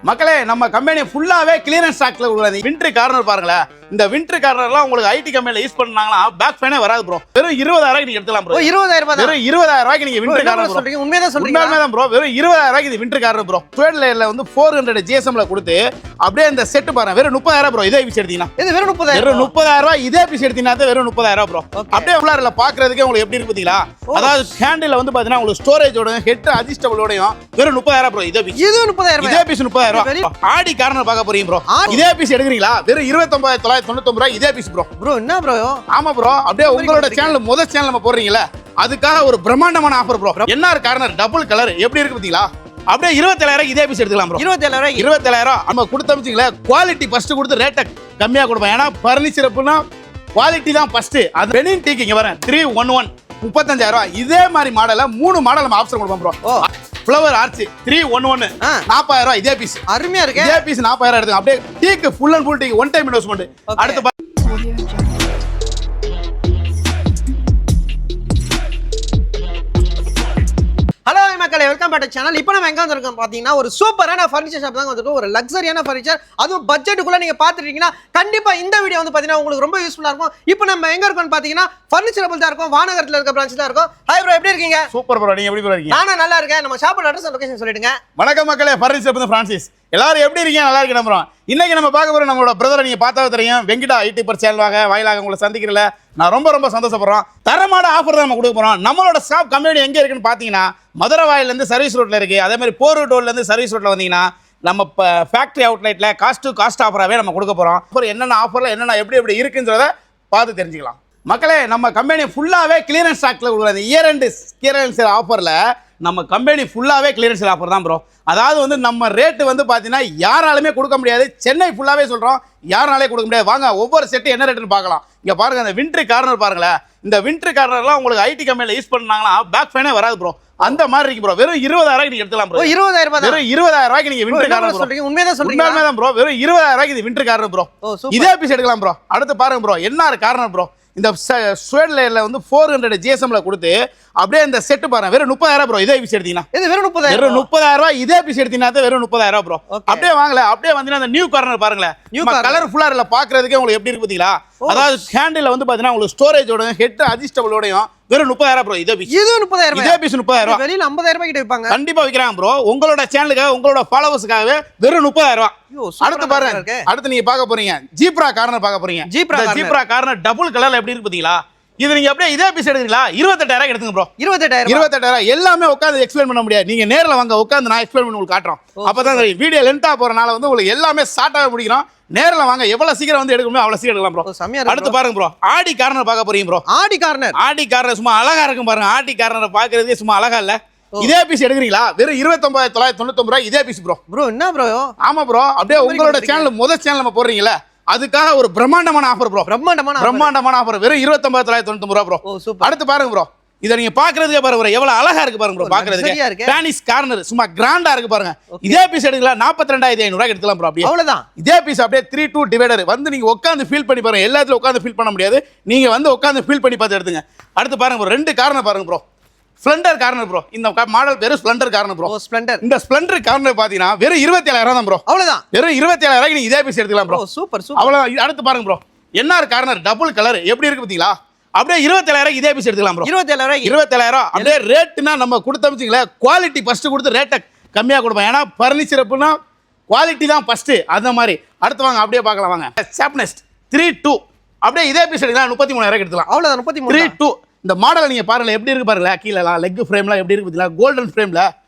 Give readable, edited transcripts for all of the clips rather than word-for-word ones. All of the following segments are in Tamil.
மக்களே நம்ம கம்பெனி ஃபுல்லாவே கிளியரன்ஸ் ஸ்டாக்ல கொடுக்குறாங்க. விண்டர் கார்னர் பாருங்களேன். இந்த விண்டர் கார்னர்லாம் உங்களுக்கு ஐடி கம்பெனில யூஸ் பண்ணாங்கன்னா பேக் ஃபேனே வராது ப்ரோ. வெறும் 20000 நீங்க எடுத்துலாம் ப்ரோ. 20000 ரூபாய். வெறும் 20000 நீங்க விண்டர் கார்னர் சொல்றீங்க. உண்மையா சொல்றீங்க? உண்மையா தான் ப்ரோ. வெறும் 20000 இது விண்டர் கார்னர் ப்ரோ. ஸ்ட்ரேட் லைன்ல வந்து 400 GSM கொடுத்து அப்படியே இந்த செட் பாருங்க. வெறும் 30000 ப்ரோ. இதே பீஸ் எடுத்தீங்கன்னா இது வெறும் 30000. வெறும் 30000 இதே பீஸ் எடுத்தீங்கன்னா வெறும் 30000 ப்ரோ. அப்படியே உள்ளாரல பாக்குறதுக்கு உங்களுக்கு எப்படி இருக்கு பாத்தீங்களா? அதாவது ஹேண்டில் வந்து பாத்தீங்கன்னா உங்களுக்கு ஸ்டோரேஜோட ஹெட் அட்ஜஸ்டபிளோடயும் வெறும் 30000 ப்ரோ. இதே பீஸ். இது 30000. இதே பீஸ் 30000. ஆடி கார்னர் பார்க்க போறீங்க ப்ரோ. இதே பீஸ் எடுக்குறீங்களா? வெறும் 29999 ரூபாய் இதே பீஸ் ப்ரோ. ப்ரோ என்ன ப்ரோ? ஆமா ப்ரோ. அப்படியே உங்களோட சேனல் முதல் சேனல் நம்ம போடுறீங்கல, அதுக்காக ஒரு பிரம்மாண்டமான offer bro. NR corner double colour எப்படி இருக்கு பாத்தீங்களா? அப்படியே 27000 இதே பீஸ் எடுத்துக்கலாம் ப்ரோ. 27000 நம்ம கொடுத்தமிச்சிங்களே, குவாலிட்டி ஃபர்ஸ்ட் கொடுத்து ரேட்டை கம்மியா கொடுப்போம். ஏன்னா பர்னிச்சர் அப்படின்னா குவாலிட்டி தான் ஃபர்ஸ்ட். அது பெனின் டீக்கு இங்க வரேன் 311 35000. இதே மாதிரி மாடல 3 மாடல் நம்ம ஆப்ஷன் கொடுப்போம் ப்ரோ. ஃப்ளவர் ஆர்ச் 311 40000 இதே பீஸ். அருமையா இருக்கு. இதே பீஸ் 40000 எடுத்துங்க. அப்படியே டீக்கு full and full tea one time investment. அடுத்து ஹலோ மக்களே, வெல்கம் பேக் டு சேனல். இப்போ நம்ம எங்க வந்திருக்கோம் பாத்தீங்கன்னா ஒரு சூப்பரான ஃபர்னிச்சர் ஷாப் தான் வந்திருக்கோம். ஒரு லக்ஸரியான ஃபர்னிச்சர், அதுவும் பட்ஜெட்டுக்குள்ள நீங்க பாத்துட்டீங்கன்னா கண்டிப்பா இந்த வீடியோ வந்து பாத்தீங்கன்னா உங்களுக்கு ரொம்ப யூஸ்ஃபுல்லா இருக்கும். இப்போ நம்ம எங்க இருக்கோம்னு பாத்தீங்கன்னா ஃபர்னிச்சர் தான் இருக்கும். வானகரத்துல இருக்க பிரான்ச் தான் இருக்கும். ஹாய் ப்ரோ, எப்படி இருக்கீங்க? Super bro. நீங்க எப்படி ப்ரோ இருக்கீங்க? நானும் நல்லா இருக்கேன். நம்ம ஷாப்போட அட்ரஸ் அண்ட் லொகேஷன் சொல்லிடுங்க. வணக்கம் மக்களே, ஃபர்னிச்சர் வந்து பிரான்சிஸ். எல்லாரும் எப்படி இருக்கீங்க? நல்லா இருக்கீங்க ப்ரோ. இன்னைக்கு நம்ம பார்க்க போறோம் நம்மளோட பிரதரை நீங்க பார்த்தா தெரியும், வெங்கிடா ஐடி பர் சேனல் வாயிலாக உங்களை சந்திக்கிறதுல நான் ரொம்ப சந்தோஷப்படுறோம். தரமான ஆஃபர் தான் நம்ம கொடுக்க போறோம். நம்மளோட ஷாப் கம்பெனி எங்க இருக்குன்னு பாத்தீங்கன்னா மதுரை வாயிலிருந்து சர்வீஸ் ரோட்ல இருக்கு. அதே மாதிரி போரூர் ரோட்ல இருந்து சர்வீஸ் ரோட்ல வந்தீங்கன்னா நம்ம ஃபேக்டரி அவுட்லெட்ல காஸ்ட் ஆஃபராகவே நம்ம கொடுக்க போறோம். அப்புறம் என்னென்ன ஆஃபர்ல என்னென்ன எப்படி இருக்குன்றத பார்த்து தெரிஞ்சுக்கலாம். மக்களே, நம்ம கம்பெனி ஃபுல்லாவே கிளியரன்ஸ் ஸ்டாக்ல கொடுக்குறாங்க. இயர் எண்ட் கிளியரன்ஸ் ஆஃபர்ல நம்ம கம்பெனி ஃபுல்லாவே கிளியரன்ஸ் ஆஃபர் தான் ப்ரோ. அதாவது வந்து நம்ம ரேட்டு வந்து பார்த்தீங்கன்னா யாராலுமே கொடுக்க முடியாது. சென்னை ஃபுல்லாவே சொல்றோம், யாராலே கொடுக்க முடியாது. வாங்க ஒவ்வொரு செட்டு என்ன ரேட்டுன்னு பார்க்கலாம். இங்க பாருங்க, அந்த விண்டர் கார்னர் பாருங்களேன். இந்த விண்டர் கார்னர்லாம் உங்களுக்கு ஐடி கம்பெனில யூஸ் பண்ணாங்கன்னா பேக் ஃபேனே வராது ப்ரோ. அந்த மாதிரி இருக்கு ப்ரோ. வெறும் 20000 நீங்க எடுத்துலாம் ப்ரோ. 20000 ரூபாய். வெறும் 20000 நீங்க விண்டர் கார்னர் சொல்றீங்க? உண்மையா சொல்றீங்க? உண்மையா தான் ப்ரோ. வெறும் 20000 இது விண்டர் கார்னர் ப்ரோ. இதே பீஸ் எடுக்கலாம் ப்ரோ. அடுத்து பாருங்க ப்ரோ, என்ஆர் கார்னர் ப்ரோ. இந்த ஸ்ட்ரேட் லைன்ல வந்து 400 GSM கொடுத்து அப்படியே இந்த செட் பாருங்க. வெறும் 30000 ப்ரோ. இதே பீஸ் எடுத்தீங்கன்னா இது வெறும் 30000. வெறும் 30000 இதே பீஸ் எடுத்தீங்கன்னா வெறும் 30000 ப்ரோ. அப்படியே வாங்கல. அப்படியே வந்தீங்கன்னா அந்த நியூ கார்னர் பாருங்களேன். கலர்ஃபுல்லா இல்ல பாக்குறதுக்கே உங்களுக்கு எப்படி இருக்கு பாத்தீங்களா? அதாவது ஹேண்டில் வந்து பாத்தீங்கன்னா உங்களுக்கு ஸ்டோரேஜோட ஹெட் அட்ஜஸ்டபிளோடயும் வெறும் 30000 ப்ரோ. இதே பீஸ். இது 30000. இதே பீஸ் 30000. வெளியில 50000 ரூபாய் கிட்ட விப்பாங்க. கண்டிப்பா விக்கிறாங்க ப்ரோ. உங்களோட சேனலுக்காக உங்களோட ஃபாலோவர்ஸ்க்காகவே வெறும் 30000. அடுத்து பாருங்க, அடுத்து நீங்க பார்க்க போறீங்க ஜீப்ரா கார்னர் பார்க்க போறீங்க. ஜீப்ரா கார்னர் டபுள் கலர்ல எப்படி இருக்கு பாத்தீங்களா? இது நீங்க அப்படியே இதே பீஸ் எடுத்தீங்களா? 28000 எடுத்துங்க ப்ரோ. 28000 எல்லாமே உட்கார்ந்து எக்ஸ்பிளைன் பண்ண முடியாது. நீங்க நேர்ல வாங்க, உட்கார்ந்து நான் எக்ஸ்பிளைன் பண்ணி உங்களுக்கு காட்டுறோம். அப்பதான் வீடியோ லென்த்தா போறனால வந்து உங்களுக்கு எல்லாமே ஷார்ட்டாவே முடிக்கிறோம். நேர்ல வாங்க, எவ்வளவு சீக்கிரம் வந்து எடுக்கணுமோ அவ்வளவு சீக்கிரம் எடுக்கலாம் ப்ரோ. அடுத்து பாருங்க ப்ரோ, ஆடி கார்னர் பார்க்க போறீங்க ப்ரோ. ஆடி கார்னர் சும்மா அழகா இருக்கும் பாருங்க. ஆடி கார்னர் பாக்குறதே சும்மா அழகா இல்ல? இதே பீஸ் எடுக்கிறீங்களா? வெறும் 29999 ரூபாய் இதே பீஸ் ப்ரோ. ப்ரோ என்ன ப்ரோ? ஆமா ப்ரோ. அப்படியே உங்களோட சேனல் முதல் சேனல் நம்ம போடுறீங்கல, அதுக்காக ஒரு பிரம்மாண்டமான ஆஃபர் ப்ரோ. பிரம்மாண்டமான ஆஃபர். வெறும் 29999 ரூபாய் ப்ரோ. அடுத்து பாருங்க ப்ரோ, இத நீங்க பாக்குறதுக்கே பாருங்க எவ்வளவு அழகா இருக்கு பாருங்க ப்ரோ. பாக்குறதுக்கு ஸ்பானிஷ் கார்னர் சும்மா கிராண்டா இருக்கு பாருங்க. இதே பீஸ் எடுக்கலாம் 42500 ரூபாய் எடுக்கலாம் ப்ரோ. அப்படியே அவ்வளவுதான். இதே பீஸ் அப்படியே 3-2 டிவைடர் வந்து நீங்க உட்கார்ந்து ஃபீல் பண்ணி பாருங்க. எல்லாத்துல உட்கார்ந்து ஃபீல் பண்ண முடியாது, நீங்க வந்து உட்கார்ந்து ஃபீல் பண்ணி பார்த்து எடுத்துங்க. அடுத்து பாருங்க ப்ரோ, ரெண்டு கார்னர் பாருங்க ப்ரோ. Splendor corner bro. இந்த மாடல் பேரு ஸ்ப்ளெண்டர் கார்னர் ப்ரோ. இந்த ஸ்ப்ளெண்டர் கார்னர் பாத்தீங்கன்னா வெறும் 27000 தான் ப்ரோ. அவ்வளவுதான். வெறும் 27000 நீங்க இதே பீஸ் எடுத்துக்கலாம் ப்ரோ. சூப்பர். அவ்வளவு. அடுத்து பாருங்க bro, NR corner double colour எப்படி இருக்கு பாத்தீங்களா? அப்படியே 27000 இதே பீஸ் எடுத்துக்கலாம் ப்ரோ. 27000. அப்படியே ரேட்னா நம்ம கொடுத்தமிச்சிங்களே, குவாலிட்டி ஃபர்ஸ்ட் கொடுத்து ரேட்டை கம்மியா கொடுப்போம். ஏன்னா பர்னிச்சர் அப்படின்னா குவாலிட்டி தான் ஃபர்ஸ்ட். அந்த மாதிரி. அடுத்து வாங்க அப்படியே பார்க்கலாம் வாங்க. சாப்னெஸ்ட் 32 அப்படியே இதே பீஸ் எடுக்கலாம் 33000 எடுத்துக்கலாம். அவ்வளவுதான். 32 இந்த மாடல் நீங்க பாருங்க எப்படி இருக்கு பாருங்க. கீழ லெக் ஃப்ரேம்லாம் எப்படி இருக்கு பாத்தீங்களா? கோல்டன் ஃப்ரேம்ல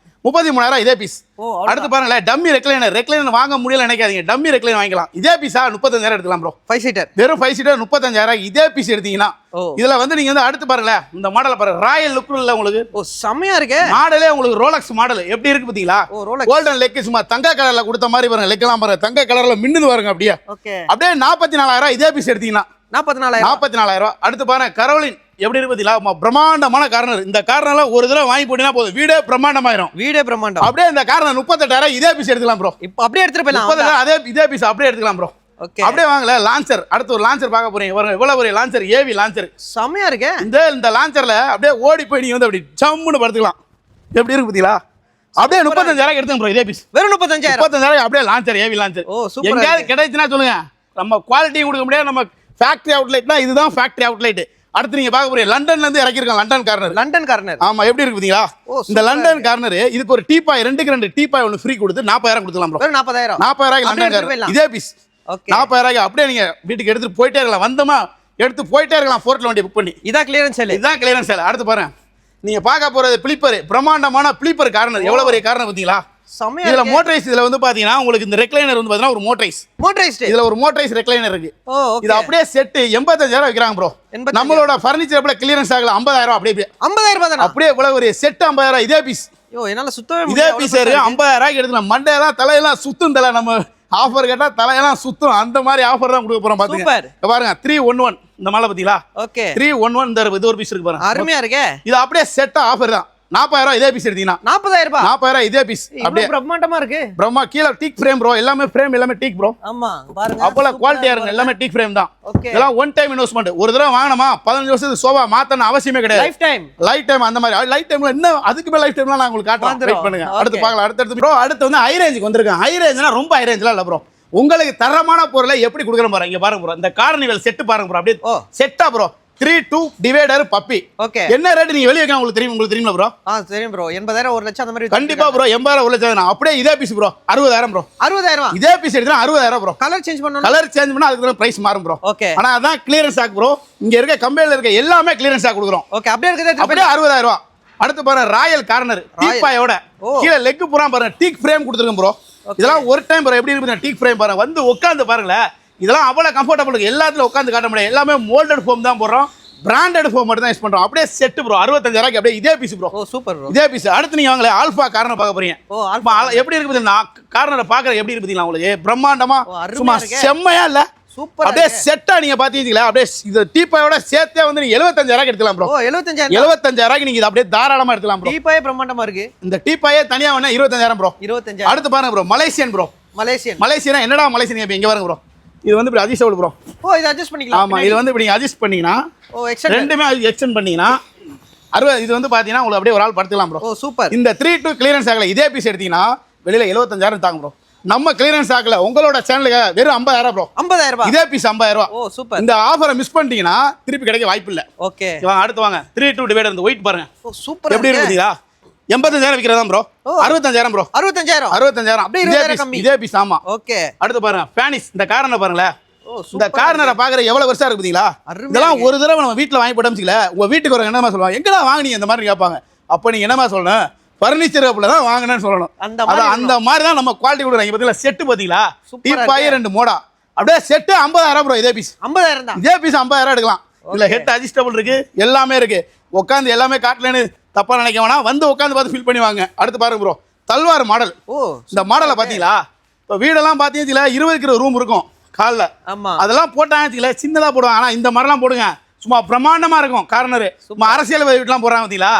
33000 இதே பீஸ். அடுத்து பாருங்க, டம்மி ரெக்லைனர் வாங்க முடியல நினைக்காதீங்க, டம்மி ரெக்லைனர் வாங்கிக்கலாம். இதே பீஸா 35000 எடுத்துக்கலாம் ப்ரோ. 5 சீட்டர். வெறும் 5 சீட்டர் 35000 இதே பீஸ் எடுத்தீங்கன்னா இதுல வந்து நீங்க வந்து அடுத்து பாருங்க, இந்த மாடல பாருங்க, ராயல் லுக் இல்ல உங்களுக்கு. செமையா இருக்கு மாடலே. உங்களுக்கு ரோலக்ஸ் மாடல் எப்படி இருக்கு பாத்தீங்களா? கோல்டன் லெக் சும்மா தங்க கலர்ல கொடுத்த மாதிரி பாருங்க. லெக்லாம் பாருங்க தங்க கலர்ல மின்னுது பாருங்க. அப்படியே அப்படியே 44000 இதே பீஸ் எடுத்தீங்கன்னா 44000. அடுத்து பாருங்க, கரோலின் எப்படி இருக்கு பாத்தீங்களா? பிரம்மாண்டமான கார்னர். இந்த கார்னர்ல ஒரு தடவை வாங்கி போட்டீங்கன்னா போதும், வீடே பிரம்மாண்டமாயிரும். அப்படியே இந்த கார்னர் 38000 இதே பீஸ் எடுத்துக்கலாம் ப்ரோ. இப்போ அப்படியே எடுத்துட்டு போலாம். அதே இதே பீஸ் அப்படியே எடுத்துக்கலாம் ப்ரோ. அப்படியே வாங்கல. லான்ச்சர். அடுத்து ஒரு லான்ச்சர் பார்க்க போறீங்க. இவ்வளவு ஒரு லான்ச்சர், ஏவி லான்ச்சர் செமையா இருக்கு. இந்த லான்ச்சர்ல அப்படியே ஓடி போய் நீங்க வந்து அப்படி ஜம்முன்னு படுத்துக்கலாம். எப்படி இருக்கு பாத்தீங்களா? அப்படியே 35,000 எடுத்துங்க ப்ரோ இதே பீஸ். வெறும் 35,000. 35,000 அப்படியே லான்ச்சர் ஏவி லான்ச்சர். ஓ சூப்பர். எங்கயாவது கிடைச்சுனா சொல்லுங்க. நம்ம குவாலிட்டியும் கொடுக்க முடியாது. நம்ம ஃபேக்டரி அவுட்லெட்னா இதுதான் ஃபேக்டரி அவுட்லெட். அடுத்து நீங்க பார்க்க போறீங்க லண்டன்ல இருந்து இறக்கிருக்காங்க லண்டன் கார்னர். London corner. ஆமா எப்படி இருக்கு பாத்தீங்களா? இந்த லண்டன் கார்னர் இதுக்கு ஒரு டீபாய் 2 டீபாய் ஒன்னு ஃப்ரீ கொடுத்து 40,000 கொடுக்கலாம் ப்ரோ. வெறும் 40,000. 40,000 லண்டன் கார்னர் இதே பீஸ். ஓகே 40,000 அப்படியே நீங்க வீட்டுக்கு எடுத்துட்டு போயிட்டே இருக்கலாம். வந்தமா எடுத்து போயிட்டே இருக்கலாம். போர்ட்ல வண்டி புக் பண்ணி. இதான் கிளியரன்ஸ் சேல். இதான் கிளியரன்ஸ் சேல். அடுத்து பாருங்க நீங்க பார்க்க போறது பிளிப்பர். பிரம்மாண்டமான பிளிப்பர் கார்னர். எவ்வளவு பெரிய கார்னர் பாத்தீங்களா? செமையா இதுல மோட்டரைஸ். இதுல வந்து பாத்தீங்கன்னா உங்களுக்கு இந்த ரெக்லைனர் வந்து பாத்தீங்கன்னா ஒரு மோட்டரைஸ். மோட்டரைஸ்ட். இதுல ஒரு மோட்டரைஸ் ரெக்லைனர் இருக்கு. ஓ ஓகே. இது அப்படியே செட் 85,000 விக்கிறாங்க ப்ரோ. நம்மளோட ஃபர்னிச்சர் அப்படியே கிளியரன்ஸ் ஆகல 50,000 அப்படியே 50,000 தானா? அப்படியே இவ்வளவு ஒரு செட் 50,000 இதே பீஸ். ஐயோ என்னால சுத்தவே இதே முடியல. பீஸ் 50,000 எடுக்கலாம். மண்டையெல்லாம் தலையெல்லாம் சுத்தும். தலை நம்ம ஆஃபர் கேட்டா தலையெல்லாம் சுத்தும். அந்த மாதிரி ஆஃபர் தான் கொடுக்க போறோம் பாத்துங்க. சூப்பர். பாருங்க 311 இந்த மாலை பாத்தீங்களா? ஓகே 311 இந்த இது ஒரு பீஸ் இருக்கு பாருங்க. அருமையா இருக்கே. இது அப்படியே செட்டா ஆஃபர் தான். 40,000 இதே பீஸ் எடுத்தீங்கன்னா 40,000 ரூபாய். 40,000 இதே பீஸ் அப்படியே பிரம்மாண்டமா இருக்கு. பிரம்மா கீழ டீக் ஃப்ரேம் ப்ரோ. எல்லாமே ஃப்ரேம் எல்லாமே டீக் ப்ரோ. ஆமா பாருங்க அப்பல குவாலிட்டியா இருக்கு. எல்லாமே டீக் ஃப்ரேம் தான். ஓகே இதெல்லாம் ஒன் டைம் இன்வெஸ்ட்மென்ட். ஒரு தடவை வாங்கணுமா 15 வருஷத்துக்கு சோபா மாத்தணும் அவசியமே கிடையாது. Life time. லைஃப் டைம் அந்த மாதிரி லைஃப் டைம்ல இன்னும் அதுக்கு மேல லைஃப் டைம்ல நான் உங்களுக்கு காட்டுறேன். வெயிட் பண்ணுங்க. அடுத்து பார்க்கலாம். அடுத்து ப்ரோ அடுத்து வந்து ஹை ரேஞ்சுக்கு வந்திருக்கேன். ஹை ரேஞ்ச்னா ரொம்ப ஹை ரேஞ்ச்லாம் இல்ல ப்ரோ. உங்களுக்கு தரமான பொருளை எப்படி கொடுக்குறேன் பாருங்க. இங்க பாருங்க ப்ரோ. இந்த கார்னிவல் செட் பாருங்க ப்ரோ. அப்படியே செட்டா ப்ரோ. 3-2 divider puppy. ஓகே என்ன ரேட் நீங்க வெளிய வைக்க உங்களுக்கு தெரியுமா ப்ரோ? தெரியும் ப்ரோ. 80,000 1 லட்சம் அந்த மாதிரி. கண்டிப்பா ப்ரோ 80,000 1 லட்சம் தான். அப்படியே இதே பீஸ் ப்ரோ 60,000 ப்ரோ. 60,000 இதே பீஸ் எடுத்தா 60,000 ப்ரோ. கலர் சேஞ்ச் பண்ணனும். கலர் சேஞ்ச் பண்ணா அதுக்கு பிரைஸ் மாறும் ப்ரோ. ஓகே ஆனா அதான் கிளியரன்ஸ் ஸ்டாக் ப்ரோ. இங்க இருக்க கம்பெனில இருக்க எல்லாமே கிளியரன்ஸ் ஸ்டாக் கொடுக்குறோம். ஓகே அப்படியே இருக்குது. அப்படியே 60,000. அடுத்து பாருங்க ராயல் கார்னர் டீபாயோட கீழ லெக் பூரா பாருங்க டீக் ஃப்ரேம் கொடுத்துருக்கோம் ப்ரோ. இதெல்லாம் ஒரு டைம் ப்ரோ எப்படி இருக்கு டீக் ஃப்ரேம் பாருங்க. வந்து உட்கார்ந்து பாருங்களேன். இதெல்லாம் அவ்வளவு கம்ஃபர்டபிள் இருக்கு. எல்லாத்துல உட்கார்ந்து காட்ட முடியாது. எல்லாமே மோல்டட் ஃபோம் தான் போடுறோம். பிராண்டட் ஃபோம் மட்டும் தான் யூஸ் பண்றோம். அப்படியே செட் ப்ரோ 65,000 அப்படியே இதே பீஸ் ப்ரோ. ஓ சூப்பர் ப்ரோ. இதே பீஸ். அடுத்து நீங்க வாங்களே ஆல்பா கார்னர் பார்க்க போறீங்க. ஓ ஆல்பா எப்படி இருக்கு பாத்தீங்கன்னா கார்னரை பார்க்கற எப்படி இருக்கு பாத்தீங்களா உங்களுக்கு? பிரம்மாண்டமா சும்மா செம்மையா இல்ல? சூப்பர். அப்படியே செட்டா நீங்க பாத்தீங்களா? அப்படியே இது டீபாயோட சேர்த்தே வந்து நீங்க 75,000 எடுத்துக்கலாம் ப்ரோ. ஓ 75,000. 75,000 நீங்க இத அப்படியே தாராளமா எடுத்துக்கலாம் ப்ரோ. டீபாயே பிரம்மாண்டமா இருக்கு. இந்த டீபாயே தனியா வேணா 25,000 ப்ரோ. 25,000. அடுத்து பாருங்க ப்ரோ மலேசியன் ப்ரோ. மலேசியனா என்னடா மலேசியன் இங்க பாருங்க ப்ரோ. இது வந்து இப்படி அட்ஜஸ்டபிள் ப்ரோ. ஓ இது அட்ஜஸ்ட் பண்ணிக்கலாம். ஆமா இது வந்து இப்படி அட்ஜஸ்ட் பண்ணீங்கனா ஓ எக்ஸ்டெண்ட் ரெண்டுமே எக்ஸ்டெண்ட் பண்ணீங்கனா 60 இது வந்து பாத்தீங்கன்னா உங்களுக்கு அப்படியே ஒரு ஆள் படுத்துக்கலாம் ப்ரோ. ஓ சூப்பர். இந்த 3-2 கிளியரன்ஸ் ஆகல இதே பீஸ் எடுத்தீங்கன்னா வெளியில 75,000 தாங்க ப்ரோ. நம்ம கிளியரன்ஸ் ஆகல உங்களோட சேனலுக்கு வெறும் 50,000 ப்ரோ. 50,000 ரூபாய். இதே பீஸ் 50,000. ஓ சூப்பர். இந்த ஆஃபரை மிஸ் பண்ணிட்டீங்கன்னா திருப்பி கிடைக்க வாய்ப்பு இல்ல. ஓகே வாங்க அடுத்து வாங்க 3-2 டிவைடர் இந்த வெயிட் பாருங்க. ஓ சூப்பர். எப்படி இருக்குதா? 85,000 விக்கிறதா ப்ரோ. 65,000 ப்ரோ. 65,000 அப்படியே 20,000 கம்மி. இதே பீஸ் ஆமா. ஓகே அடுத்து பாருங்க ஃபேனிஸ் இந்த கார்னர் பாருங்களே. ஓ இந்த கார்னரை பாக்குற எவ்வளவு வருஷம் இருக்கு பாத்தீங்களா? இதெல்லாம் ஒரு தடவை நம்ம வீட்ல வாங்கி போட்டோம்ல உங்க வீட்டுக்கு வர என்னமா சொல்லுவாங்க? எங்கடா வாங்குனீங்க இந்த மாதிரி கேட்பாங்க. அப்ப நீங்க என்னமா சொல்லணும்? ஃபர்னிச்சர் கப்ல தான் வாங்குனேன்னு சொல்லணும். அந்த மாதிரி தான் நம்ம குவாலிட்டி கொடுக்குறாங்க. பாத்தீங்களா செட் பாத்தீங்களா? டீபாய் 2 மோடா. அப்படியே செட் 50,000 ப்ரோ. இதே பீஸ் 50,000 தான். இதே பீஸ் 50,000 எடுக்கலாம். இதுல ஹெட் அட்ஜஸ்டபிள் இருக்கு. எல்லாமே இருக்கு. உட்காந்து எல்லாமே காட்டலன்னு தப்பா நினைக்க வேணாம். வந்து உட்காந்து பார்த்து ஃபீல் பண்ணி வாங்க. அடுத்து பாருங்க ப்ரோ தல்வார் மாடல். ஓ இந்த மாடலை பாத்தீங்களா? இப்போ வீடெல்லாம் பாத்தீங்கன்னா 20 ரூம் இருக்கும் கால்ல. ஆமா அதெல்லாம் போட்டாங்க சின்னதா போடுவாங்க. ஆனா இந்த மாதிரிலாம் போடுங்க சும்மா பிரமாண்டமா இருக்கும் கார்னர். சும்மா அரசியல் வீட்டுலாம் போடுறாங்க பாத்தீங்களா?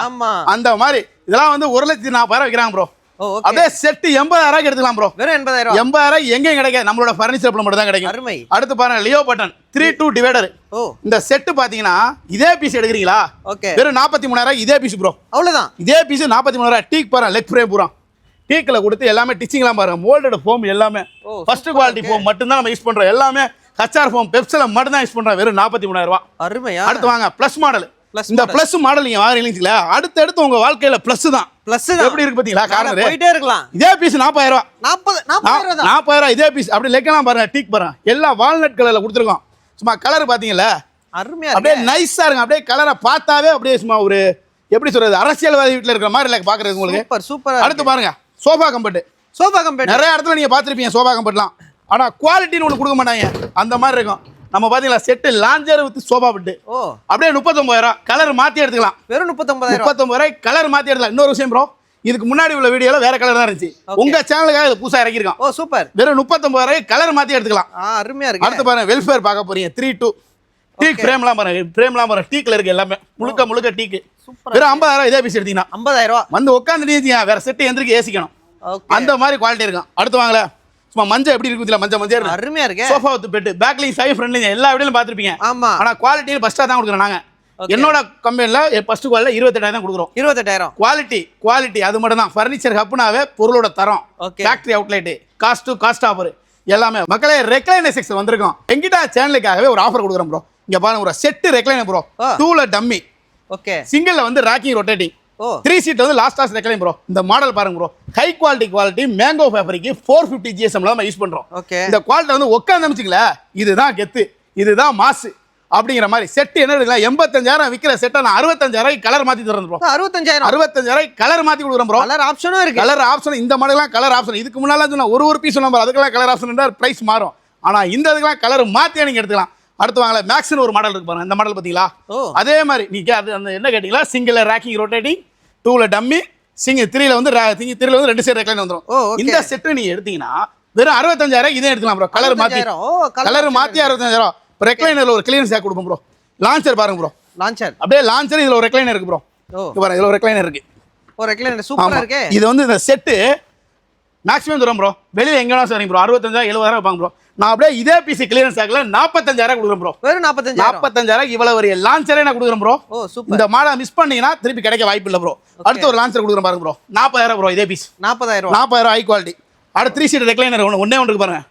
அந்த மாதிரி இதெல்லாம் வந்து 1,40,000 விற்கிறாங்க ப்ரோ. அப்படியே செட் 80,000 எடுத்துக்கலாம் ப்ரோ. வெறும் 80,000. 80,000 எங்கேயும் கிடைக்காது. நம்மளோட ஃபர்னிச்சர் மட்டும் தான் கிடைக்கும். அருமை. அடுத்து பாருங்க லியோ பட்டன் 3-2 டிவைடர். ஓ இந்த செட் பாத்தீங்கன்னா இதே பீஸ் எடுக்கிறீங்களா? ஓகே வெறும் 43,000 இதே பீஸ் ப்ரோ. அவ்வளவுதான். இதே பீஸ் 43,000. டீக் பாருங்க லெக் ஃப்ரேம் பூரா டீக்ல கொடுத்து எல்லாமே டிச்சிங்லாம் பாருங்க. மோல்டட் ஃபோம் எல்லாமே ஃபர்ஸ்ட் குவாலிட்டி ஃபோம் மட்டும் தான் நம்ம யூஸ் பண்றோம். எல்லாமே ஹச்ஆர் ஃபோம் பெப்சில மட்டும் தான் யூஸ் பண்றோம். வெறும் 43,000. அருமையா. அடுத்து வாங்க பிளஸ் மாடல். இந்த பிளஸ் மாடல் நீங்க வாங்குறீங்களா? அடுத்து உங்க வாழ்க்கையில பிளஸ் தான். பிளஸ் தான். எப்படி இருக்கு பாத்தீங்களா? கார்னர் போயிட்டே இருக்கலாம். இதே பீஸ் 40,000. 40,000 தான். 40,000 இதே பீஸ். அப்படி லெக்கலாம் பாருங்க. டீக் பாருங்க. எல்லாம் வால்நட் கலர்ல கொடுத்துருக்கோம். சும்மா கலர் பாத்தீங்களா? அருமையா. அப்படியே நைஸா இருக்கு. அப்படியே கலரை பார்த்தாவே அப்படியே சும்மா ஒரு எப்படி சொல்றது அரசியல்வாதி வீட்டுல இருக்கிற மாதிரி இல்ல பாக்குறது உங்களுக்கு. Super super. அடுத்து பாருங்க சோஃபா கம்பெட். நிறைய இடத்துல நீங்க பாத்திருப்பீங்க சோஃபா கம்பெட்லாம். ஆனா குவாலிட்டின்னு ஒன்று கொடுக்க மாட்டாங்க. அந்த மாதிரி இருக்கும். நம்ம பாத்தீங்களா set lounger with sofa bed. Oh அப்படியே 39,000 கலர் மாத்தி எடுத்துக்கலாம். வெறும் 39,000 கலர் மாத்தி எடுத்துக்கலாம். இன்னொரு விஷயம் ப்ரோ இதுக்கு முன்னாடி உள்ள வீடியோல வேற கலர் தான் இருந்துச்சு. உங்க சேனலுக்காக இது புதுசா இறக்கிருக்கோம். ஓ சூப்பர். வெறும் 39,000 கலர் மாத்தி எடுத்துக்கலாம். அருமையா இருக்கு. அடுத்து பாருங்க வெல்ஃபேர் பார்க்க போறீங்க 3-2 டீக் ஃப்ரேம்லாம் பாருங்க. ஃப்ரேம்லாம் பாருங்க டீக்ல இருக்கு. எல்லாமே முழுக்க டீக். வெறும் 50,000 இதே பீஸ் எடுத்தீங்கன்னா 50,000 வந்து உட்காந்துட்டீங்க. வேற செட்டு எந்திரிக்க ஏசிக்கணும். அந்த மாதிரி குவாலிட்டி இருக்கும். அடுத்து வாங்கல சும்மா மஞ்சள் எப்படி இருக்குதுல மஞ்சள் அருமையா இருக்கு. சோஃபா வித் பெட் பேக்லையும் சைடு ஃப்ரண்ட்லையும் எல்லா வீடியோலும் பார்த்திருப்பீங்க. ஆமா. ஆனா குவாலிட்டியில் ஃபர்ஸ்டா தான் கொடுக்குறோம் நாங்க. என்னோட கம்பெனியில் ஃபர்ஸ்ட் குவாலிட்டியில் 28,000 தான் கொடுக்குறோம். 28,000. குவாலிட்டி அது மட்டும் தான். ஃபர்னிச்சர் ஹப்னாவே பொருளோட தரம், ஃபேக்டரி அவுட்லெட், காஸ்ட் ஆஃபர் எல்லாமே. மக்களே ரெக்லைனர் செக்ஷன் வந்திருக்கோம். எங்கிட்ட சேனலுக்காகவே ஒரு ஆஃபர் கொடுக்குறோம் ப்ரோ. இங்க பாருங்க ஒரு செட்டு ரெக்லைனர் ப்ரோ, 2ல டம்மி, சிங்கிள்ல வந்து ராக்கிங் ரொட்டேட்டிங், 3 சீட் வந்து லாஸ்ட் ரெக்லைன் ப்ரோ. இந்த மாடல் பாருங்க bro, high quality mango fabric 450 GSM நம்ம யூஸ் பண்றோம். இந்த குவாலிட்டி வந்து உட்காந்து அமைச்சிங்களா, இதுதான் கெத்து, இதுதான் மாசு அப்படிங்கிற மாதிரி. செட் என்ன இருக்குல்ல, 85,000 விற்கிற செட்டை நான் 65,000 கலர் மாத்தி தரேன் ப்ரோ. 65,000 கலர் மாத்தி கொடுக்குறோம் ப்ரோ. கலர் ஆப்ஷனும் இருக்கு. கலர் ஆப்ஷன் இந்த மாடல்லாம் கலர் ஆப்ஷன். இதுக்கு முன்னால சொன்னா ஒரு பீஸ் நம்பர் அதுக்கெல்லாம் கலர் ஆப்ஷன் பிரைஸ் மாறும். ஆனா இந்த இதுக்கெல்லாம் கலர் மாத்தியே நீங்க எடுத்துக்கலாம். அடுத்து வாங்கல மேக்ஸ்னு ஒரு மாடல் இருக்கு பாருங்க. இந்த மாடல் பாத்தீங்களா, அதே மாதிரி நீங்க அது அந்த என்ன கேட்டீங்களா, சிங்கிள் ராக்கிங் ரொட்டேட்டிங், 2ல டம்மி, சிங்கிள் 3ல வந்து 2 சைடு ரெக்லைன் வந்துரும். இந்த செட் நீங்க எடுத்தீங்கன்னா வெறும் 65,000 இதே எடுத்துக்கலாம் ப்ரோ. கலர் மாத்தி 65,000. ரெக்லைனர்ல ஒரு கிளியரன்ஸ் ஆக் கொடுப்போம் ப்ரோ. லான்ச்சர் பாருங்க ப்ரோ, லான்ச்சர் அப்படியே லான்ச்சர். இதுல ஒரு ரெக்லைனர் இருக்கு ப்ரோ. பாருங்க இதுல ஒரு ரெக்லைனர் இருக்கு. ஒரு ரெக்லைனர் சூப்பரா இருக்கு. இது வந்து இந்த செட் மேக்ஸிமம் தரும் ப்ரோ. வெளிய எங்கனா சரிங்க ப்ரோ, 65,000 70,000 வைப்பாங்க ப்ரோ. நான் அப்படியே இதே பீஸ் கிளியரன்ஸ் ஆக்ல 45,000 கொடுக்குறேன் ப்ரோ. வெறும் 45,000 இவ்வளவு ஒரு லான்ச்சரே நான் கொடுக்குறேன் ப்ரோ. இந்த மாடல் மிஸ் பண்ணீங்கன்னா திருப்பி கிடைக்க வாய்ப்பு இல்ல ப்ரோ. அடுத்து ஒரு லான்ச்சர் கொடுக்குறேன் பாருங்க ப்ரோ, 40,000 ப்ரோ. இதே பீஸ் 40,000 ஹை குவாலிட்டி. அடுத்து 3 சீட் ரெக்லைனர் ஒண்ணே இருக்கு பாருங்க.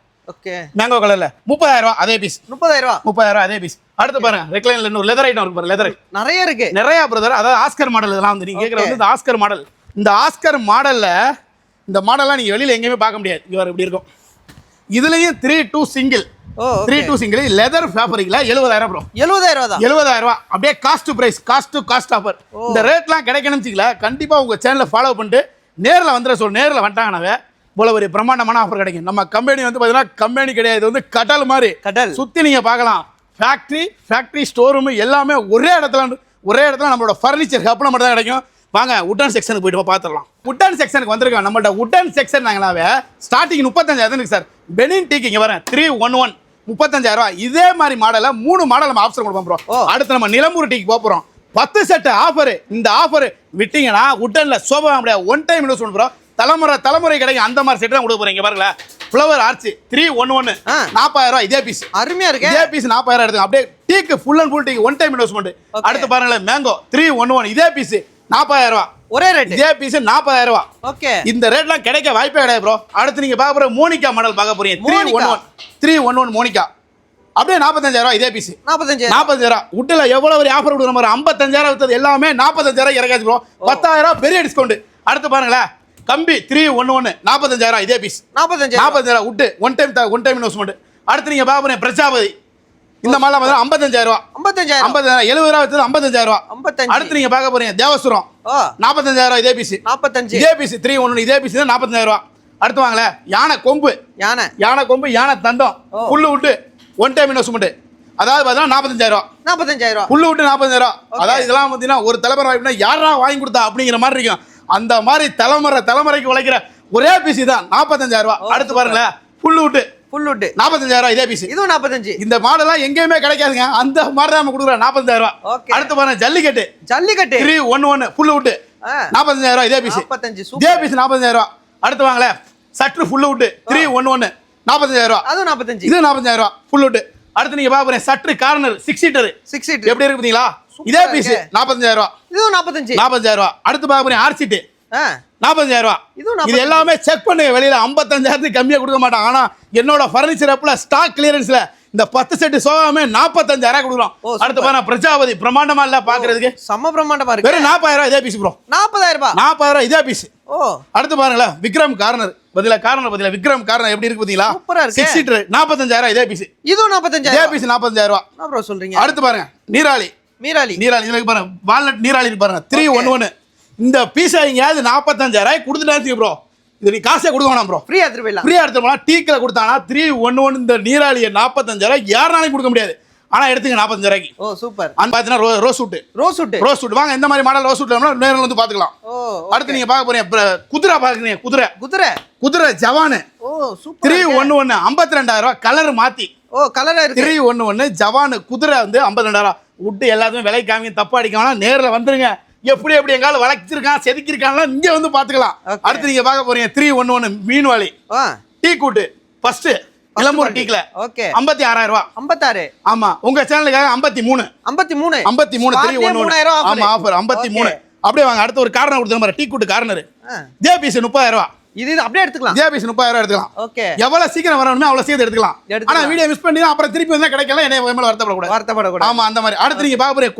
மேங்கோ கலர்ல 30,000 அதே பீஸ். 30,000 அதே பீஸ். அடுத்து பாருங்க ரெக்லைனர்ல இன்னொரு லெதர் ஐட்டம் இருக்கு பாருங்க. லெதர் நிறைய இருக்கு, நிறைய பிரதர். அதாவது ஆஸ்கர் மாடல். இதெல்லாம் வந்து நீங்க கேக்குறது வந்து இந்த ஆஸ்கர் மாடல். இந்த ஆஸ்கர் மாடல்ல இந்த மாடல்லாம் நீங்க வெளியில எங்கேயுமே பார்க்க முடியாது. இவர் இப்படி இருக்கும். இதுலயும் 3-2 சிங்கிள், 3-2 சிங்கிள் லெதர் ஃபேப்ரிக்ல 70,000 ப்ரோ. 70,000 அப்படியே காஸ்ட் பிரைஸ், காஸ்ட் ஆஃபர். இந்த ரேட்லாம் கிடைக்கணும்னு வச்சுக்கல, கண்டிப்பா உங்க சேனலை ஃபாலோ பண்ணிட்டு நேரில் வந்துட நேரில் வந்துட்டாங்கனாவே போல ஒரு பிரம்மாண்டமான ஆஃபர் கிடைக்கும். நம்ம கம்பெனி வந்து பார்த்தீங்கன்னா கம்பெனி கிடையாது, இது வந்து கடல் மாதிரி. சுற்றி நீங்கள் பார்க்கலாம். ஃபேக்ட்ரி ஸ்டோர் ரூம் எல்லாமே ஒரே இடத்துல நம்மளோட ஃபர்னிச்சர் ஹப்ல மட்டும் தான் கிடைக்கும். வாங்க உட்டன் செக்ஷனுக்கு போயிட்டு பார்த்துடலாம். உட்டன் செக்ஷனுக்கு வந்திருக்கோம். நம்மள்ட்ட உட்டன் செக்ஷன் நாங்களாவே ஸ்டார்டிங் 35,000 இருக்கு சார். பெனின் டீக்கு இங்கே வரேன் 311 35,000. இதே மாதிரி மாடலை 3 மாடல் நம்ம ஆப்ஷன் கொடுப்போம் ப்ரோ. அடுத்து நம்ம நிலம்பூர் டீக்கு போகிறோம். 10 செட் ஆஃபர். இந்த ஆஃபர் விட்டீங்கன்னா உட்டன்ல சோபா முடியாது, ஒன் டைம் இன்வெஸ்ட் ப்ரோ. தலைமுறை கிடைக்கும். அந்த மாதிரி செட் தான் கொடுக்க போறீங்க. பாருங்களேன், ஃப்ளவர் ஆர்ச் 311 40,000 இதே பீஸ். அருமையா இருக்கு. இதே பீஸ் 40,000 எடுத்து அப்படியே டீக்கு ஃபுல் அண்ட் ஃபுல் டீக்கு ஒன் டைம் இன்வெஸ்ட்மெண்ட். அடுத்து பாருங்களேன் மேங்கோ 311 இதே பீஸ் 40,000 ஒரே ரேட். இதே பீஸ் 40,000. ஓகே, இந்த ரேட்லாம் கிடைக்க வாய்ப்பே கிடையாது ப்ரோ. அடுத்து நீங்க பார்க்க போற மோனிகா மாடல் பார்க்க போறீங்க. 311 மோனிகா அப்படியே 45,000 இதே பீஸ். 45,000 உட்ல எவ்வளவு ஒரு ஆஃபர் கொடுக்குற மாதிரி 55,000 வித்தது எல்லாமே 45,000 இறக்காச்சு ப்ரோ. 10,000 பெரிய டிஸ்கவுண்ட். அடுத்து பாருங்களேன் கம்பி 311 45,000 இதே பீஸ். 45,000 உட்டு ஒன் டைம் இன்வெஸ்ட்மெண்ட். அடுத்து நீங்க பார்க்க போறீங்க பிரஜாபதி. இந்த மாடல் வந்து 55,000 70,000 வித்தது 55,000. அடுத்து நீங்க பார்க்க போறீங்க தேவசுரம் 45,000 இதே பீஸ். இதே பீஸ் 311 இதே பீஸ் 45,000. அடுத்து வாங்களே யானை கொம்பு யானை தந்தம் புல்லு விட்டு ஒன் டைம் இன்வெஸ்ட்மெண்ட். அதாவது பார்த்தீங்கன்னா 45,000 புல்லு விட்டு 40,000. அதாவது இதெல்லாம் பார்த்தீங்கன்னா ஒரு தலைமுறை வாய்ப்புனா யாரா வாங்கி கொடுத்தா அப்படிங்கிற மாதிரி இருக்கும். அந்த மாதிரி தலைமுறைக்கு உழைக்கிற ஒரே பீஸ் தான் 45,000. அடுத்து பாருங்களேன் புல்லு விட்டு 45,000 இதே பீஸ். இதுவும் 45. இந்த மாடலாம் எங்கேயுமே கிடைக்காதுங்க. அந்த மாடல் நம்ம கொடுக்குறோம் 45,000. அடுத்து பாருங்க ஜல்லிக்கட்டு 311 புல்லு விட்டு 45,000 இதே பீஸ். இதே பீஸ் 45,000. அடுத்து வாங்களே சற்று புல்லு விட்டு 311 45,000. அதுவும் 45. இது 45,000 புல்லு விட்டு. அடுத்து நீங்க பார்க்க போறீங்க சற்று கார்னர் 6 சீட்டர் எப்படி இருக்கு பாத்தீங்களா? இதே பீஸ் 45,000. இதுவும் 45,000. அடுத்து பார்க்க போறீங்க ஆர் சீட் 45,000. இது எல்லாமே செக் பண்ணுங்க. வெளியில 55,000 கம்மியா கொடுக்க மாட்டாங்க. ஆனா என்னோட ஃபர்னிச்சர் அப்ல ஸ்டாக் கிளியரன்ஸ்ல இந்த 10 செட் சோஃபாமே 45,000 கொடுக்குறோம். அடுத்து பாருங்க பிரஜாபதி பிரமாண்டமா இல்ல பாக்குறதுக்கு செம்ம பிரமாண்டமா இருக்கு. வெறும் 40,000 இதே பீஸ் ப்ரோ. 40,000 இதே பீஸ். அடுத்து பாருங்களேன் விக்ரம் கார்னர் பதிலா விக்ரம் கார்னர் எப்படி இருக்கு பாத்தீங்களா? 6 சீட்டர் 45,000 இதே பீஸ். இதுவும் 45,000 இதே பீஸ் 45,000. என்ன ப்ரோ சொல்றீங்க? அடுத்து பாருங்க நீராளி இதுல பாருங்க வால்நட் நீராளி பாருங்க 311 இந்த பீஸ் எங்கயாவது 45,000 கொடுத்துட்டாச்சு ப்ரோ. இது நீ காசே கொடுக்க வேணாம் ப்ரோ. ஃப்ரீயா எடுத்துக்கலாம். டீக்கில் கொடுத்தானா 311 இந்த நீராளியை 45,000 யாராலையும் கொடுக்க முடியாது. ஆனா எடுத்துங்க 45,000. ஓ சூப்பர். அந்த பாத்தீங்கன்னா ரோஸ் ஷூட் வாங்க. இந்த மாதிரி மாடல் ரோஸ் ஷூட் நேரில் வந்து பாத்துக்கலாம். அடுத்து நீங்க பார்க்க போறீங்க குதிரை பாக்குறீங்க. குதிரை ஜவானு. ஓ சூப்பர். 311 52,000 கலர் மாத்தி. ஓ கலரா இருக்கு. 311 ஜவானு குதிரை வந்து 52,000 விட்டு எல்லாத்தையும் விலை காமிங்க. தப்பா அடிக்க வேணாம், நேரில் வந்துருங்க. எப்படி எங்கால வளைச்சிருக்கான் செதுக்கிருக்கான் இங்க வந்து பாத்துக்கலாம். அடுத்து நீங்க பார்க்க போறீங்க 311 மீன்வாளி டீ கூட்டு ஃபர்ஸ்ட் இளம்பூர் டீக்ல ஓகே 56000 ரூபாய் 56 ஆமா உங்க சேனலுக்காக 53 53 311 ஆமா ஆஃபர் 53 அப்படியே வாங்க அடுத்து ஒரு கார்னர் கொடுத்துறேன் பாரு டீ கூட்டு கார்னர் ஜே பீஸ் 30000 ரூபாய் இது அப்படியே எடுத்துக்கலாம் ஜே பீஸ் 30000 எடுத்துக்கலாம் ஓகே எவ்வளவு சீக்கிரம் வரணுமோ அவ்வளவு சீக்கிரம் எடுத்துக்கலாம் ஆனா வீடியோ மிஸ் பண்ணி அப்புறம் திருப்பி வந்தா கிடைக்கல என்ன மேல வருத்தப்படக்கூடாது ஆமா அந்த மாதிரி அடுத்து நீங்க பாக்க போறீங்க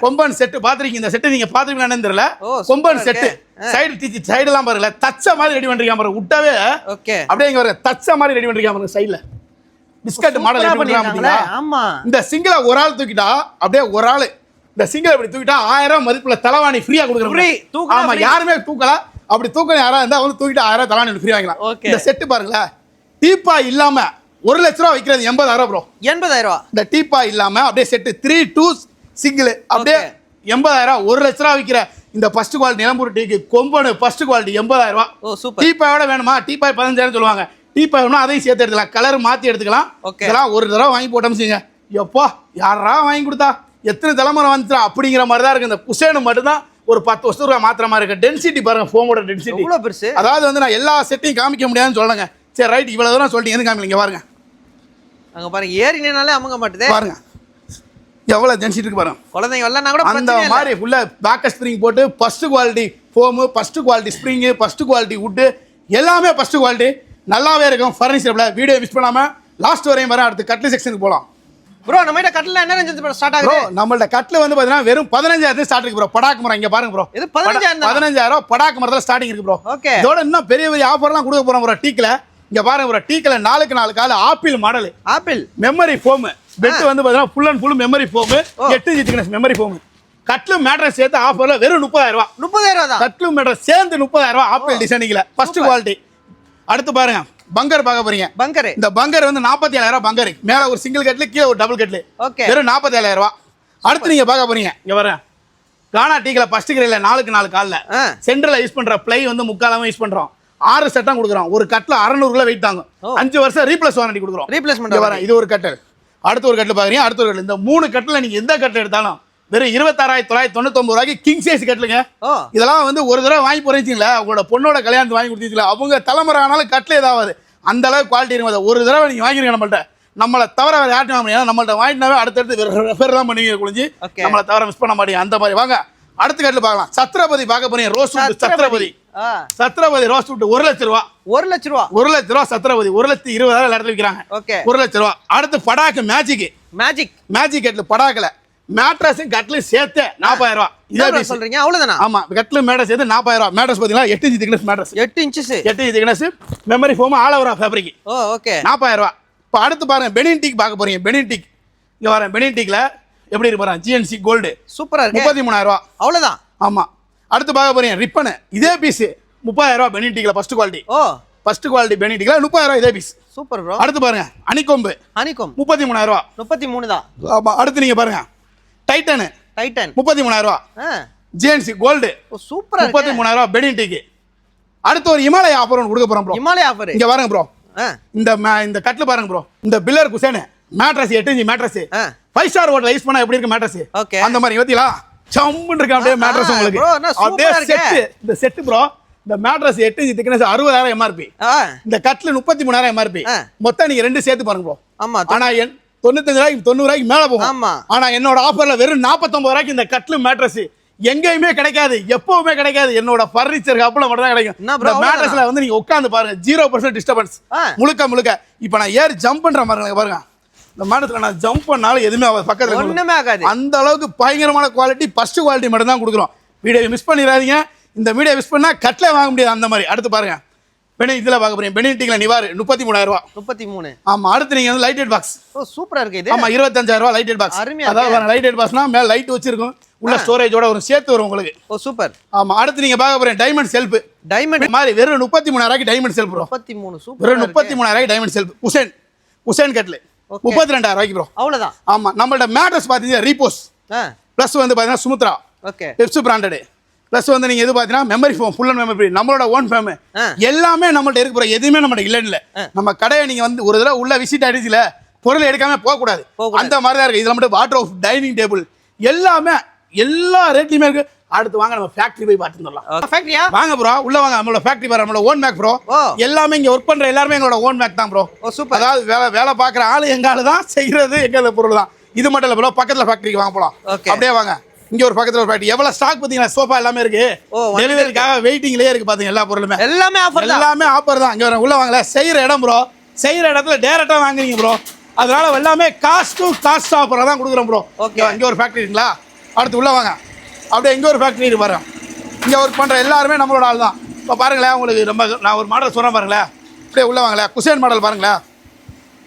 கொம்பன் செட் பாத்துறீங்க இந்த செட் நீங்க பாத்துறீங்களான்னு தெரியல கொம்பன் செட் சைடு எல்லாம் பாருங்க தச்ச மாதிரி ரெடி பண்றீங்க பாருங்க விட்டாவே ஓகே அப்படியே இங்க பாருங்க தச்ச மாதிரி ரெடி பண்றீங்க பாருங்க சைடுல பிஸ்கட் மாடல் எப்படி பண்றாங்க ஆமா இந்த சிங்கிள ஒரு ஆள் தூக்கிட்டா அப்படியே ஒரு ஆள் இந்த சிங்கிள் இப்படி தூக்கிட்டா 1000 மதிப்புல தலவாணி ஃப்ரீயா கொடுக்குறோம் ஆமா யாருமே தூக்கல அப்படி தூக்கம் யாரா இருந்தா வந்து தூக்கிட்டு 1000 தலவாணி ஃப்ரீ வாங்கலாம் இந்த செட் பாருங்களேன் டீப்பா இல்லாம 1 லட்ச ரூபா விக்கிறது 80000 ப்ரோ 80000 இந்த டீப்பா இல்லாம அப்படியே செட் 3 2 சிங்கிள் அப்படியே 80000 1 லட்ச ரூபா விக்கிற இந்த ஃபர்ஸ்ட் குவாலிட்டி நிலம்பூர் டீக்கு கொம்பனு ஃபர்ஸ்ட் குவாலிட்டி 80000 ரூபாய் ஓ சூப்பர் டீப்பாயோட வேணுமா டீப்பாய் 15000 சொல்லுவாங்க டீப்பாய் வேணும்னா அதையும் சேர்த்து எடுத்துக்கலாம் கலர் மாத்தி எடுத்துக்கலாம் இதெல்லாம் ஒரு தடவை வாங்கி போட்டோம்னுங்க எப்போ யாரா வாங்கி கொடுத்தா எத்தனை தலைமுறை வந்துச்சா அப்படிங்கிற மாதிரி தான் இருக்கு இந்த குஷேனு மட்டும் தான் ஒரு 10 வருஷம் மாத்திர மாதிரி இருக்கு டென்சிட்டி பாருங்க ஃபோமோட டென்சிட்டி எவ்வளவு பெருசு அதாவது வந்து நான் எல்லா செட்டையும் காமிக்க முடியாதுன்னு சொல்லுங்க சரி ரைட் இவ்வளவு தூரம் சொல்லிட்டு எது காமிக்கலீங்க பாருங்க அங்க பாருங்க ஏறினாலே அமுங்க மாட்டுதே பாருங்க எவ்வளவு டென்சிட்டி இருக்கு பாருங்க குழந்தைங்க வரலனா கூட அந்த மாதிரி ஃபுல்லா பேக் ஸ்ப்ரிங் போட்டு first quality foam first quality spring first quality wood எல்லாமே ஃபர்ஸ்ட் குவாலிட்டி நல்லாவே இருக்கும் ஃபர்னிச்சர்ல வீடியோ மிஸ் பண்ணாம லாஸ்ட் வரையும் வர அடுத்து கட்லி செக்ஷனுக்கு போலாம் ப்ரோ நம்மகிட்ட கட்ல என்ன ரேஞ்ச் ஸ்டார்ட் ஆகுது ப்ரோ நம்மள்ட்ட கட்ல வந்து பாத்தீங்கன்னா வெறும் 15000 ஸ்டார்ட் இருக்கு ப்ரோ படாக் மரம் இங்க பாருங்க ப்ரோ இது 15000 படாக் மரத்துல ஸ்டார்டிங் இருக்கு ப்ரோ ஓகே இதோட இன்னும் பெரிய பெரிய ஆஃபர்லாம் கொடுக்க போறோம் ப்ரோ டீக்ல இங்க பாருங்க ப்ரோ டீக்ல 4x4 கால் apple model apple memory foam bed வந்து பாத்தீங்கன்னா full and full memory foam 8 inch thickness memory foam கட்லு மேட்ரஸ் சேர்த்து ஆஃபர்ல வெறும் 30000 தான் கட்லு மேட்ரஸ் சேர்ந்து 30000 ஆப்பிள் டிசைனிங்ல ஃபர்ஸ்ட் குவாலிட்டி அடுத்து பாருங்க பங்கர் பார்க்க போறீங்க பங்கர் இந்த பங்கர் வந்து 47000 பங்கர் மேல ஒரு சிங்கிள் கட்ல கீழ ஒரு டபுள் கட்ல ஓகே வெறும் 47000 அடுத்து நீங்க பார்க்க போறீங்க இங்க வரேன் கானா டீக்ல ஃபர்ஸ்ட் கிரேட்ல 4x4 கால்ல சென்டர்ல யூஸ் பண்ற ப்ளை வந்து முக்காலாம யூஸ் பண்றோம் 6 செட்டா கொடுக்குறோம் ஒரு கட்ல 600 கிலோ வெயிட் தாங்க 5 வருஷம் ரீப்ளேஸ் வாரண்டி கொடுக்குறோம் ரீப்ளேஸ்மென்ட் வரேன் இது ஒரு கட்டல் அடுத்து ஒரு கட்ல பாக்குறீங்க அடுத்து ஒரு கட்ல இந்த 3 கட்ல நீங்க எந்த கட்ல எடுத்தாலும் வெறும் 26999 ரூபாய்க்கு கிங் சைஸ் கட்டலுங்க இதெல்லாம் வந்து ஒரு தடவை வாங்கி போறீங்களா உங்களோட பொண்ணோட கல்யாணத்துக்கு வாங்கி கொடுத்தீங்களா அவங்க தலைமுறை ஆனாலும் கட்ல ஏதாவது அந்த அளவுக்கு குவாலிட்டி இருக்கும் ஒரு தடவை நீங்க வாங்கிருங்க நம்மளை தவிர வேற யார்ட்டும் வாங்க முடியாது நம்மள்ட்ட வாங்கினாவே அடுத்தடுத்து ரெஃபர் தான் பண்ணுவீங்க குளிஞ்சு நம்மளை தவிர மிஸ் பண்ண மாட்டீங்க அந்த மாதிரி வாங்க அடுத்த கட்டில் பார்க்கலாம் சத்ரபதி பார்க்க போறீங்க ரோஸ் சத்ரபதி ரோஸ் 1 லட்ச ரூபா 1 லட்ச ரூபா சத்ரபதி 1,20,000 இடத்துல விற்கிறாங்க ஓகே 1 லட்ச ரூபா அடுத்து படாக்கு மேஜிக் கட்டில் படாக்கல மேட்ரஸும் கட்லும் சேர்த்து 40000 ரூபா இதே சொல்றீங்க அவ்வளவுதானா ஆமா கட்லும் மேட்ரஸ் சேர்த்து 40000 ரூபா மேட்ரஸ் பாத்தீங்களா 8 inch thickness mattress 8 inches memory foam all over fabric okay 40000 ரூபா இப்போ அடுத்து பாருங்க பெனின் டீக் பார்க்க போறீங்க பெனின் டீக் இங்க வரேன் பெனின் டீக்ல எப்படி இருக்கு பாருங்க GNC கோல்டு சூப்பரா இருக்கு 33000 ரூபா அவ்வளவுதான் ஆமா அடுத்து பார்க்க போறீங்க ரிப்பன் இதே பீஸ் 30000 ரூபா பெனின் டீக்ல ஃபர்ஸ்ட் குவாலிட்டி பெனின் டீக்ல 30000 ரூபா இதே பீஸ் சூப்பர் ப்ரோ அடுத்து பாருங்க அணிகொம்பு 33000 ரூபா 33 தான் ஆமா அடுத்து நீங்க பாருங்க டைட்டன் 33000 ரூபா GNC கோல்டு சூப்பரா 33000 ரூபா பெனின் டீக் அடுத்து ஒரு இமாலய ஆஃபர் ஒன்று கொடுக்க போறோம் ப்ரோ இமாலய ஆஃபர் இங்க பாருங்க ப்ரோ இந்த கட்ல பாருங்க ப்ரோ இந்த pillar cushion mattress 8 inch mattress 5 star hotel use பண்ணா எப்படி இருக்கு மேட்ரஸ் அந்த மாதிரி யோதிலா சம்முன்னு இருக்கு அப்படியே மேட்ரஸ் உங்களுக்கு அப்படியே செட் இந்த செட் ப்ரோ இந்த மேட்ரஸ் 8 இன்ச் திக்னஸ் 60000 MRP இந்த கட்ல 33000 MRP மொத்தம் நீங்க ரெண்டு சேர்த்து பாருங்க ப்ரோ ஆமா ஆனா 95 ரூபாய்க்கு 90 ரூபாய்க்கு மேல போகும் ஆனா என்னோட ஆஃபர்ல வெறும் 49 ரூபாய்க்கு இந்த கட்ல மேட்ரஸ் எங்கேயுமே கிடைக்காது எப்பவுமே கிடைக்காது என்னோட ஃபர்னிச்சர் கப்ல மட்டும் தான் கிடைக்கும் இந்த மேட்ரஸ்ல வந்து நீங்க உட்கார்ந்து பாருங்க 0% டிஸ்டர்பன்ஸ் முழுக்க இப்போ நான் ஏறி ஜம்ப் பண்ற மாதிரி பாருங்க இந்த மேட்ரஸ்ல நான் ஜம்ப் பண்ணாலும் எதுவுமே பக்கத்துல ஒண்ணுமே ஆகாது அந்த அளவுக்கு பயங்கரமான குவாலிட்டி ஃபர்ஸ்ட் குவாலிட்டி மட்டும் தான் கொடுக்குறோம் வீடியோ மிஸ் பண்ணிடாதீங்க இந்த வீடியோ மிஸ் பண்ணா கட்ல வாங்க முடியாது அந்த மாதிரி அடுத்து பாருங்க இதுல பார்க்க போறீங்க பெனிடிக்ல நிவார் 33000 ரூபாய் 33 ஆமா அடுத்து நீங்க வந்து லைட்டட் பாக்ஸ் சூப்பரா இருக்கு இது ஆமா 25000 ரூபாய் லைட்டட் பாக்ஸ் அதாவது லைட்டட் பாக்ஸ்னா மேல லைட் வச்சிருக்கும் உள்ள ஸ்டோரேஜோட ஒரு சேர்த்து வரும் உங்களுக்கு சூப்பர் ஆமா அடுத்து நீங்க பார்க்க போறீங்க டைமண்ட் செல்ஃப் மாதிரி வெறும் 33000 ரூபாய்க்கு டைமண்ட் செல்ஃப் ப்ரோ 33 சூப்பர் வெறும் 33000 ரூபாய்க்கு டைமண்ட் செல்ஃப் குஷன் கட்ல 32000 ரூபாய்க்கு ப்ரோ அவ்வளவுதான் ஆமா நம்மளோட மேட்ரஸ் பாத்தீங்கன்னா ரீபோஸ் பிளஸ் வந்து பாத்தீங்கன்னா Sumithra okay Peps branded plus வந்து நீங்க எது பாத்தீங்கன்னா memory foam full and memory நம்மளோட ஓன் ஃபேம் எல்லாமே நம்மள்ட்ட இருக்கு ப்ரோ எதுவுமே நம்மள்ட்ட இல்ல நம்ம கடையை நீங்க வந்து ஒரு தடவை உள்ள விசிட் அடிச்சுல பொருள் எடுக்காம போக கூடாது அந்த மாதிரி தான் இருக்கு இதுல மட்டும் வாட்டர் ஆஃப் டைனிங் டேபிள் எல்லாமே எல்லா ரேட்லயுமே இருக்கு அடுத்து வாங்க நம்ம ஃபேக்டரி போய் பார்த்து வந்துடலாம். ஃபேக்டரியா? வாங்க ப்ரோ, உள்ள வாங்க. நம்மளோட ஃபேக்டரி பாரு, நம்மளோட ஓன் மேக் ப்ரோ. எல்லாமே இங்க ஒர்க் பண்ற எல்லாருமே எங்களோட ஓன் மேக் தான் ப்ரோ. ஓ சூப்பர். அதாவது வேலை பார்க்குற ஆளு எங்க ஆளு தான், செய்யறது எங்க பொருள் தான். இது மட்டும் இல்லை ப்ரோ, பக்கத்துல ஃபேக்டரிக்கு வாங்க போலாம். அப்படியே வாங்க. இங்க ஒரு பக்கத்துல ஒரு ஃபேக்டரி. எவ்வளவு ஸ்டாக் பாத்தீங்களா, சோஃபா எல்லாமே இருக்கு. டெலிவரிக்காக வெயிட்டிங்லயே இருக்கு பாத்தீங்க. எல்லா பொருளுமே எல்லாமே ஆஃபர் தான். இங்க உள்ள வாங்கல, செய்யற இடம் ப்ரோ. செய்யற இடத்துல டைரக்டா வாங்குறீங்க ப்ரோ. அதனால எல்லாமே காஸ்ட் டு காஸ்ட் ஆஃபரா தான் கொடுக்குறோம் ப்ரோ. இங்க ஒரு ஃபேக்டரி இருக்குங்களா, அடுத்து உள்ள வாங்க. அப்படியே இங்க ஒரு ஃபேக்டரி இருக்கு பாருங்க. இங்க ஒர்க் பண்ற எல்லாருமே நம்மளோட ஆள் தான். இப்போ பாருங்களேன், உங்களுக்கு ரொம்ப நான் ஒரு மாடல் சொல்றேன் பாருங்களேன். அப்படியே உள்ள வாங்களேன். குசேன் மாடல் பாருங்களேன்.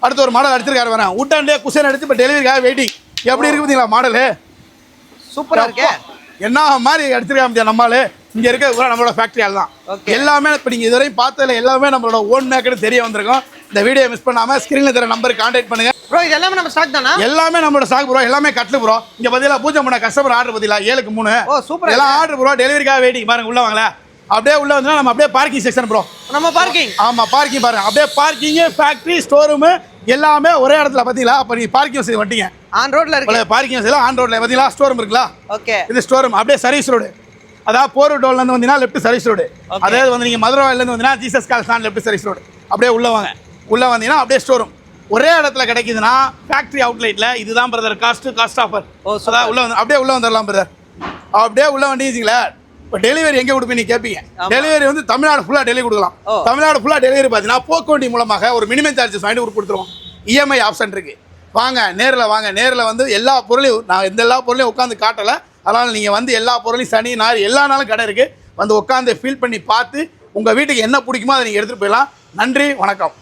அடுத்து ஒரு மாடல் அடிச்சிருக்காரு பாருங்க. உட்டாண்டே குசேன் அடிச்சு இப்போ டெலிவரிக்காக வெயிட்டிங். எப்படி இருக்கு பார்த்தீங்களா மாடலு? சூப்பரா இருக்கு. என்ன மாதிரி அடிச்சிருக்கா நம்மளு. இங்க இருக்க நம்மளோட ஃபேக்டரி ஆள் தான். எல்லாமே இப்போ நீங்க இதுவரையும் பார்த்ததுல எல்லாமே நம்மளோட ஓன் மேக்கர் தெரிய வந்திருக்கும். இந்த வீடியோ மிஸ் பண்ணாம ஸ்கிரீன்ல தர நம்பருக்கு கான்டாக்ட் பண்ணுங்க ப்ரோ. இது எல்லாமே நம்ம ஸ்டாக் தானா? எல்லாமே நம்மளோட ஸ்டாக் ப்ரோ. எல்லாமே கட்லு ப்ரோ. இங்க பாத்தீங்களா, பூஜை பண்ண கஸ்டமர் ஆர்டர் பாத்தீங்களா, 7க்கு 3. ஓ சூப்பர். எல்லாம் ஆர்டர் ப்ரோ, டெலிவரிக்காக வெயிட்டிங். பாருங்க உள்ள வாங்களே. அப்படியே உள்ள வந்தா நம்ம அப்படியே பார்க்கிங் செக்ஷன் ப்ரோ. நம்ம பார்க்கிங். ஆமா பார்க்கிங் பாருங்க. அப்படியே பார்க்கிங், ஃபேக்டரி, ஸ்டோர் ரூம் எல்லாமே ஒரே இடத்துல பாத்தீங்களா. அப்ப நீ பார்க்கிங் வசதி வண்டிங்க ஆன் ரோட்ல இருக்கு. பார்க்கிங் வசதி ஆன் ரோட்ல பாத்தீங்களா. ஸ்டோர் ரூம் இருக்குல்ல. ஓகே. இது ஸ்டோர் ரூம். அப்படியே சர்வீஸ் ரோடு. அதாவது போர் டோல்ல இருந்து வந்தீங்கன்னா லெஃப்ட் சர்வீஸ் ரோடு. அதே வந்து நீங்க மதுரையில இருந்து வந்தீங்கன்னா ஜீசஸ் கால் ஸ்டாண்ட் லெஃப்ட் சர்வீஸ் ரோடு. அப்படியே உள்ள வாங்க. உள்ள வந்தீங்கன்னா அப்படியே ஸ்டோர் ரூம் ஒரே இடத்துல கிடைக்குதுன்னா ஃபேக்டரி அவுட்லெட்ல இதுதான் பிரதர் காஸ்ட் ஆஃபர். அதான் உள்ள வந்து அப்படியே உள்ள வந்துடலாம் பிரதர். அப்படியே உள்ள வண்டிங்களா. இப்போ டெலிவரி எங்கே கொடுப்பீங்க நீ கேட்பீங்க. டெலிவரி வந்து தமிழ்நாடு ஃபுல்லாக டெலிவரி கொடுக்கலாம். தமிழ்நாடு ஃபுல்லாக டெலிவரி பார்த்தீங்கன்னா போக்குவண்டி மூலமாக ஒரு மினிமம் சார்ஜஸ் வாங்கி கொடுத்துருவோம். இஎம்ஐ ஆப்ஷன் இருக்கு. வாங்க நேரில் வாங்க. நேரில் வந்து எல்லா பொருளையும் நான் எல்லா பொருளையும் உட்காந்து காட்டலை. அதனால் நீங்கள் வந்து எல்லா பொருளையும் சனி ஞாயிறு எல்லா நாளும் கடை இருக்குது. வந்து உட்காந்து ஃபீல் பண்ணி பார்த்து உங்கள் வீட்டுக்கு என்ன பிடிக்குமோ அதை நீங்கள் எடுத்துகிட்டு போயிடலாம். நன்றி, வணக்கம்.